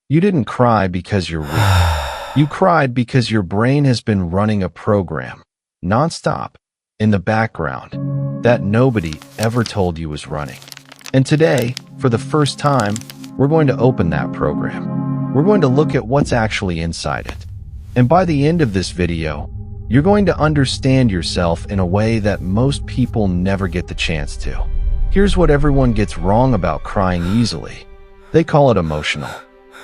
You didn't cry because you're weak. You cried because your brain has been running a program, nonstop, in the background, that nobody ever told you was running. And today, for the first time, we're going to open that program. We're going to look at what's actually inside it. And by the end of this video, you're going to understand yourself in a way that most people never get the chance to. Here's what everyone gets wrong about crying easily. They call it emotional.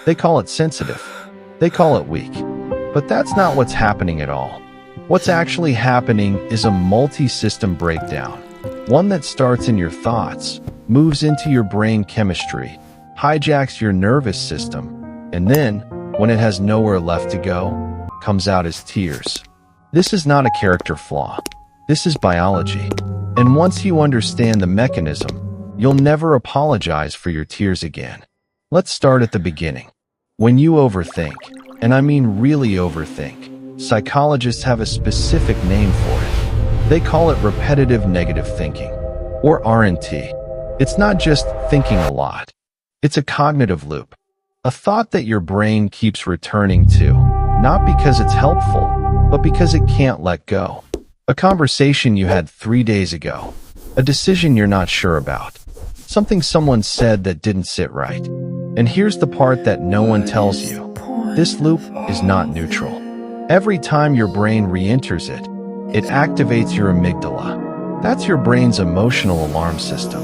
They call it sensitive. They call it weak. But that's not what's happening at all. What's actually happening is a multi-system breakdown. One that starts in your thoughts, moves into your brain chemistry, hijacks your nervous system, and then, when it has nowhere left to go, comes out as tears. This is not a character flaw. This is biology. And once you understand the mechanism, you'll never apologize for your tears again. Let's start at the beginning. When you overthink, and I mean really overthink, psychologists have a specific name for it. They call it repetitive negative thinking, or RNT. It's not just thinking a lot. It's a cognitive loop, a thought that your brain keeps returning to, not because it's helpful, but because it can't let go. A conversation you had 3 days ago, a decision you're not sure about, something someone said that didn't sit right. And here's the part that no one tells you. This loop is not neutral. Every time your brain re-enters it, it activates your amygdala. That's your brain's emotional alarm system.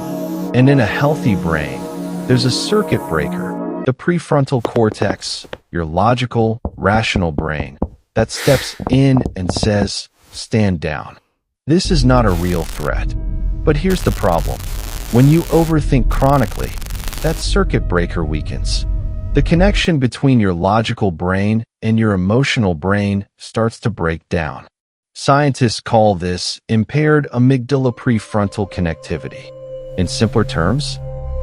And in a healthy brain, there's a circuit breaker, the prefrontal cortex, your logical, rational brain, that steps in and says, stand down. This is not a real threat. But here's the problem. When you overthink chronically, that circuit breaker weakens. The connection between your logical brain and your emotional brain starts to break down. Scientists call this impaired amygdala prefrontal connectivity. In simpler terms,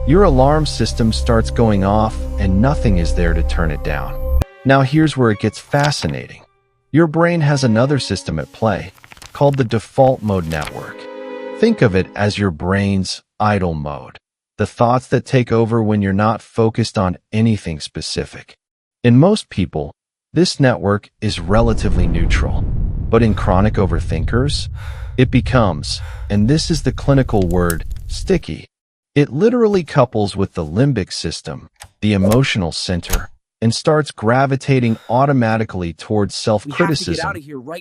your alarm system starts going off and nothing is there to turn it down. Now here's where it gets fascinating. Your brain has another system at play, called the default mode network. Think of it as your brain's idle mode, the thoughts that take over when you're not focused on anything specific. In most people, this network is relatively neutral, but in chronic overthinkers, it becomes, and this is the clinical word, sticky. It literally couples with the limbic system, the emotional center, and starts gravitating automatically towards self-criticism,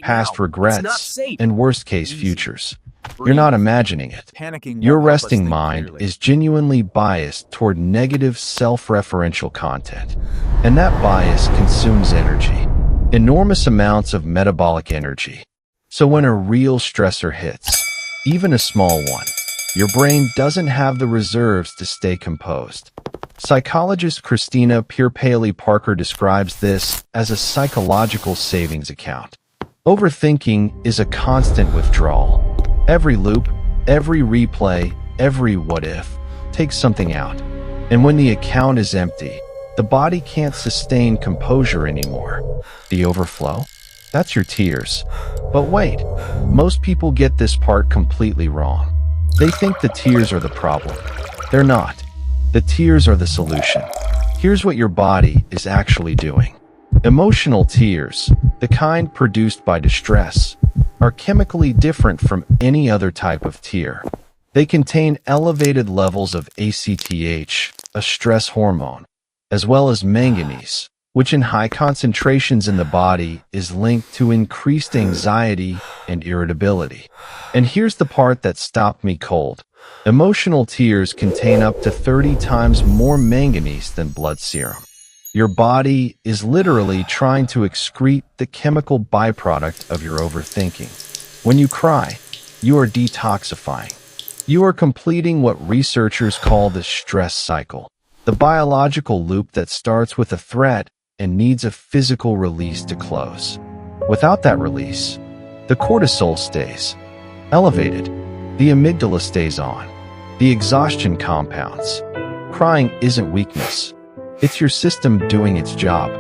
past regrets, and worst-case futures. You're not imagining it. Your resting mind is genuinely biased toward negative self-referential content. And that bias consumes energy, enormous amounts of metabolic energy. So when a real stressor hits, even a small one, your brain doesn't have the reserves to stay composed. Psychologist Christina Pierre-Paley-Parker describes this as a psychological savings account. Overthinking is a constant withdrawal. Every loop, every replay, every what if takes something out. And when the account is empty, the body can't sustain composure anymore. The overflow? That's your tears. But wait, most people get this part completely wrong. They think the tears are the problem. They're not. The tears are the solution. Here's what your body is actually doing. Emotional tears, the kind produced by distress, are chemically different from any other type of tear. They contain elevated levels of ACTH, a stress hormone, as well as manganese, which in high concentrations in the body is linked to increased anxiety and irritability. And here's the part that stopped me cold. Emotional tears contain up to 30 times more manganese than blood serum. Your body is literally trying to excrete the chemical byproduct of your overthinking. When you cry, you are detoxifying. You are completing what researchers call the stress cycle, the biological loop that starts with a threat and needs a physical release to close. Without that release, the cortisol stays elevated, the amygdala stays on, the exhaustion compounds. Crying isn't weakness. It's your system doing its job.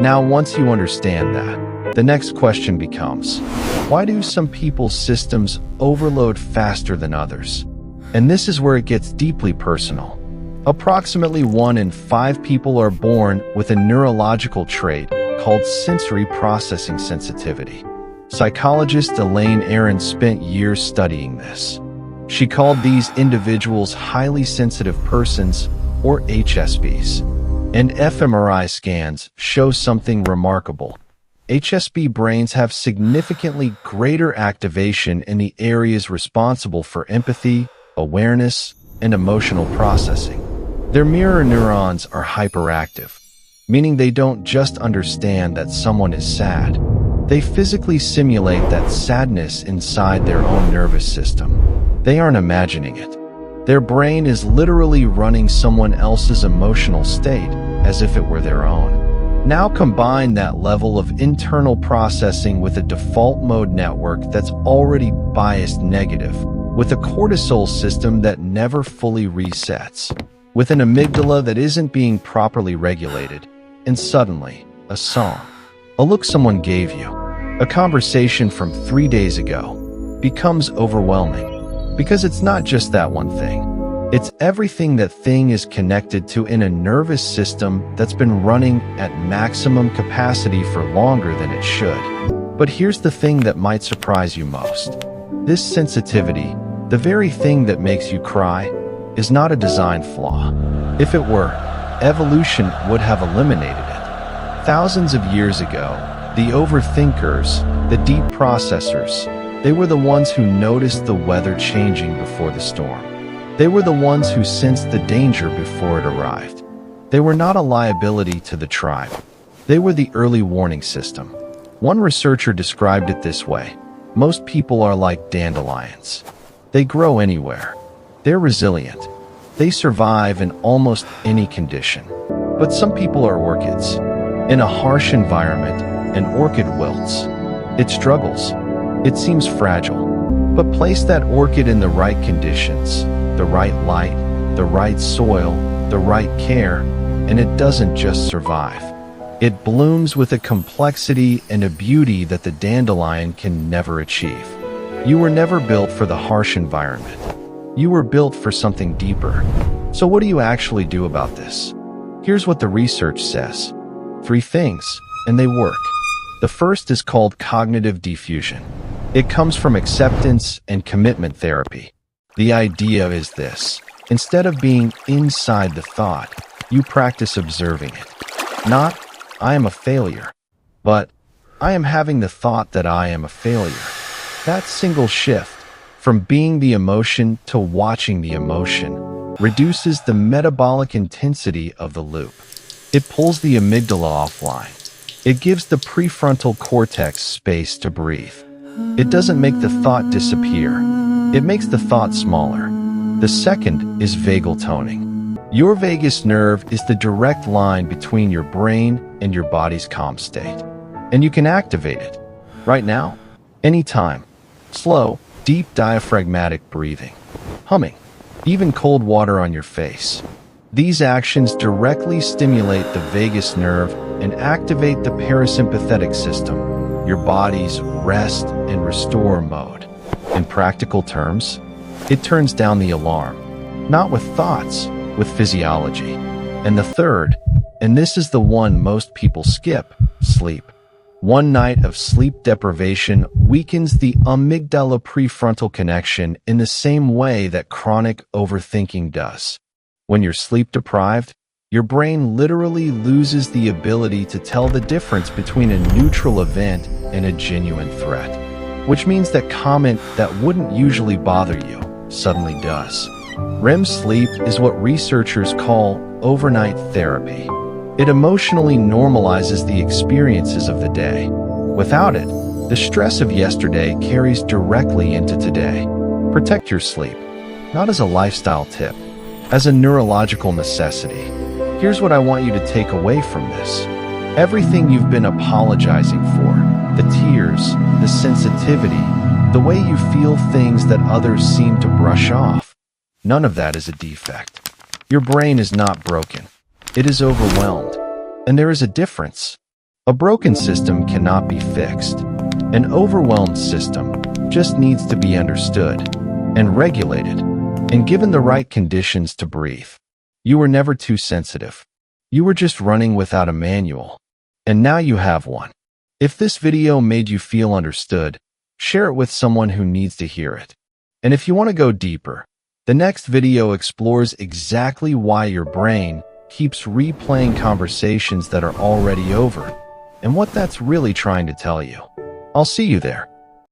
Now, once you understand that, the next question becomes, why do some people's systems overload faster than others? And this is where it gets deeply personal. Approximately 1 in 5 people are born with a neurological trait called sensory processing sensitivity. Psychologist Elaine Aron spent years studying this. She called these individuals highly sensitive persons, or HSPs. And fMRI scans show something remarkable. HSP brains have significantly greater activation in the areas responsible for empathy, awareness, and emotional processing. Their mirror neurons are hyperactive, meaning they don't just understand that someone is sad. They physically simulate that sadness inside their own nervous system. They aren't imagining it. Their brain is literally running someone else's emotional state as if it were their own. Now combine that level of internal processing with a default mode network that's already biased negative, with a cortisol system that never fully resets, with an amygdala that isn't being properly regulated, and suddenly, a song, a look someone gave you, a conversation from 3 days ago, becomes overwhelming. Because it's not just that one thing. It's everything that thing is connected to in a nervous system that's been running at maximum capacity for longer than it should. But here's the thing that might surprise you most. This sensitivity, the very thing that makes you cry, is not a design flaw. If it were, evolution would have eliminated it. Thousands of years ago, the overthinkers, the deep processors, they were the ones who noticed the weather changing before the storm. They were the ones who sensed the danger before it arrived. They were not a liability to the tribe. They were the early warning system. One researcher described it this way: most people are like dandelions. They grow anywhere. They're resilient. They survive in almost any condition. But some people are orchids. In a harsh environment, an orchid wilts. It struggles. It seems fragile. But place that orchid in the right conditions, the right light, the right soil, the right care, and it doesn't just survive. It blooms with a complexity and a beauty that the dandelion can never achieve. You were never built for the harsh environment. You were built for something deeper. So what do you actually do about this? Here's what the research says. 3 things, and they work. The first is called cognitive defusion. It comes from acceptance and commitment therapy. The idea is this: instead of being inside the thought, you practice observing it. Not, I am a failure, but I am having the thought that I am a failure. That single shift, from being the emotion to watching the emotion, reduces the metabolic intensity of the loop. It pulls the amygdala offline. It gives the prefrontal cortex space to breathe. It doesn't make the thought disappear. It makes the thought smaller. The second is vagal toning. Your vagus nerve is the direct line between your brain and your body's calm state. And you can activate it. Right now, anytime. Slow, deep diaphragmatic breathing. Humming. Even cold water on your face. These actions directly stimulate the vagus nerve and activate the parasympathetic system, your body's rest and restore mode. In practical terms, it turns down the alarm, not with thoughts, with physiology. And the third, and this is the one most people skip, sleep. One night of sleep deprivation weakens the amygdala prefrontal connection in the same way that chronic overthinking does. When you're sleep deprived, your brain literally loses the ability to tell the difference between a neutral event and a genuine threat. Which means that comment that wouldn't usually bother you suddenly does. REM sleep is what researchers call overnight therapy. It emotionally normalizes the experiences of the day. Without it, the stress of yesterday carries directly into today. Protect your sleep, not as a lifestyle tip, as a neurological necessity. Here's what I want you to take away from this. Everything you've been apologizing for, the tears, the sensitivity, the way you feel things that others seem to brush off, none of that is a defect. Your brain is not broken. It is overwhelmed. And there is a difference. A broken system cannot be fixed. An overwhelmed system just needs to be understood and regulated and given the right conditions to breathe. You were never too sensitive. You were just running without a manual. And now you have one. If this video made you feel understood, share it with someone who needs to hear it. And if you want to go deeper, the next video explores exactly why your brain keeps replaying conversations that are already over and what that's really trying to tell you. I'll see you there.